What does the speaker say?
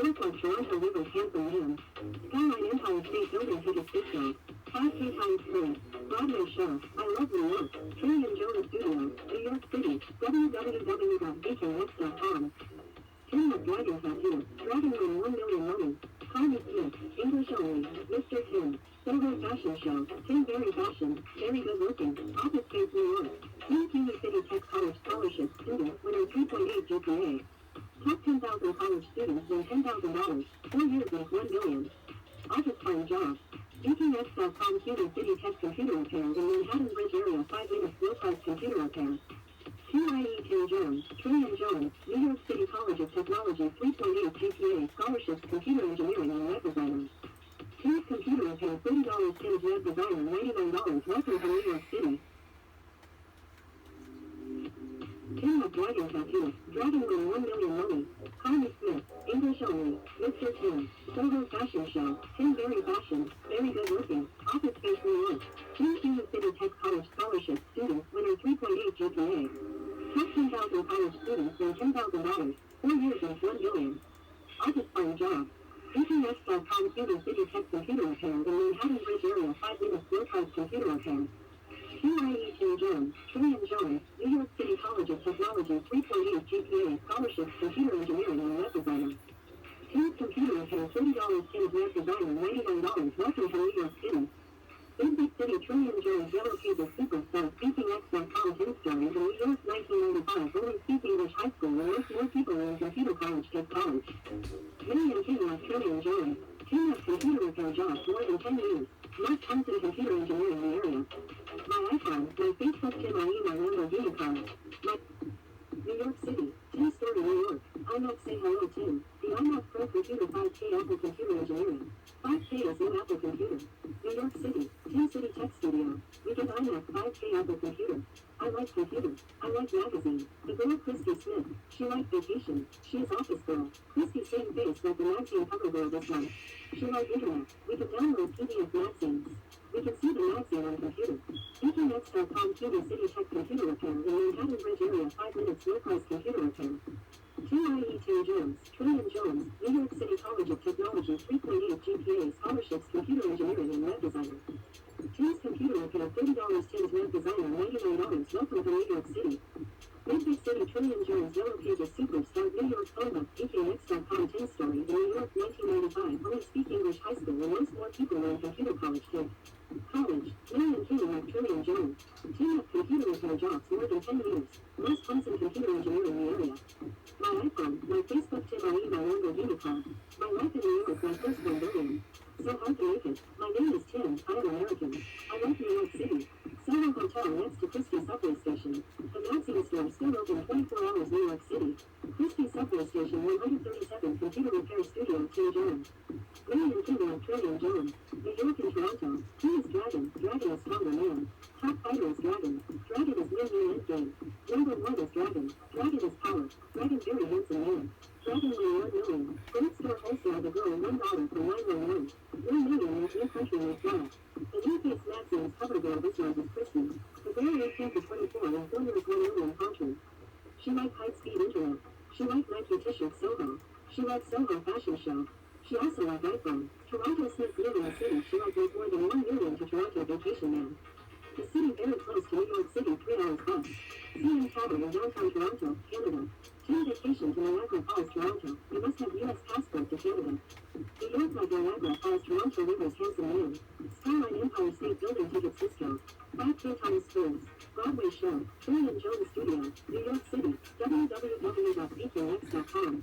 Airport Toronto Rivers Handsome Man. Skyline Empire State Building Tickets Disco. 5K times 3. Broadway Show. I Love New York. Trillium Jones Studio. New York City. www.bkx.com. Tim with Dragon Tattoo. Dragon win 1 million money. Carly Smith. English only. Mr. Tim. Soho Fashion Show. Tim Berry Fashion. Very good looking. Office Space New York. Tim Kiwi City Tech College Scholarship Student. Winner 3.8 GPA. Top 10,000 college students win $10,000. 4 years with 1 billion. Office Find Jobs. GPX.com Cuban City Tech Computer Repair in Manhattan Bridge Area 5 minutes low price computer repair. TIE Tim Jones, Trillium Jones, New York City College of Technology 3.8 GPA Scholarships Computer Engineering and Web Designer. Tim's Computer Repair $30 Tim's Web Designer $99 Welcome to New York City. Tim with Dragon Tattoo, Dragon win 1 million money. Carly Smith, English only, Mr. Tim, Soho Fashion Show, Tim Berry Fashion, very good looking, Office Space New York, Tim Kiwi City Tech College Scholarship Student, winner 3.8 GPA. Top 10,000 college students win $10,000, 4 years with 1 billion. Office Find Jobs. GPX.com Cuban City Tech Computer Repair in Manhattan Bridge Area 5 minutes low price computer repair. TIE Tim Jones, Trillium Jones, New York City College of Technology 3.8 GPA Scholarships Computer Engineering and Web Designer. Tim's Computer Repair $30 Tim's Web Designer $99 Welcome to New York City. Big Big City Trillium Jones Yellow Cable Superstar SpeakingX.com Tim Stories in New York 1995 Women Speak English High School where most more people in computer college take college. Million Tim with Trillium Jones. Tim has computer repair jobs more than 10 years. Most Thompson Computer Engineering in the area. My iPhone, my Facebook Tim IE my Lamborghini car. My New York City, Tim Story New York. iMac say hello Tim. The iMac Pro Computer 5K Apple Computer Engineering. 5K is new Apple Computer. New York City, Tim City Tech Studio. We get iMac 5K Apple Computer. I like computer. I like magazine. The girl Christy Smith. She liked vacation. She is office girl. Christy same face like the magazine cover girl this month. She liked internet. We can download PDF magazines. We can see the magazine on computer. BKX.com Cuban City Tech Computer Repair in Manhattan Bridge Area 5 minutes low price computer repair. TIE Tim Jones, Trillium Jones, New York City College of Technology 3.8 GPA Scholarships Computer Engineering and Web Designer. Tim's Computer Repair $30 Tim's Web Designer $99 Welcome to New York City. Big Big City Trillium Jones Yellow Pages Superstar New York Phonebook BKX.com Tim Story in New York 1995 Women Speak English High School where most more people in computer college take college. Million Tim with Trillium Jones. Tim with computer repair jobs more than 10 years. Most Thompson Computer Engineering in the area. My iPhone, my Facebook Tim IE my Lamborghini car. My life in New York my first 1 billion. So hard to make it. My name is Tim, I am American. I like New York City. Soho Hotel next to Christie Subway Station. The magazine store still open 24 hours New York City. Christie Subway Station 137 Computer Repair Studio Tim Jones. Million Tim with Trillium Jones. New York and Toronto. Tim is Dragon. Dragon is stronger man. Top fighter is Dragon. Dragon is new endgame. Number 1 is Dragon. Dragon is power. Dragon very handsome man. Dragon win 1 million. Gold store wholesale the girl $1 for 911. 1 million with new country with flag. The new face magazine's cover girl this month is Christy. The girl 18 to 24 and 4 years 1 million country. She liked high-speed internet. She liked Nike t-shirt Soho. She liked Soho Fashion Show. She also liked iPhone. Toronto Smith live in the city. She liked worth more than 1 million to Toronto vacation man. The city very close to New York City 3 hours bus. CN Tower in downtown Toronto, Canada. Tim vacation to Niagara Falls, Toronto. You must have U.S. passport to Canada. New York like Niagara Falls, Toronto Rivers handsome man. Skyline Empire State Building Tickets Disco. 5K times schools. Broadway Show. Trillium Jones Studio. New York City. www.bkx.com.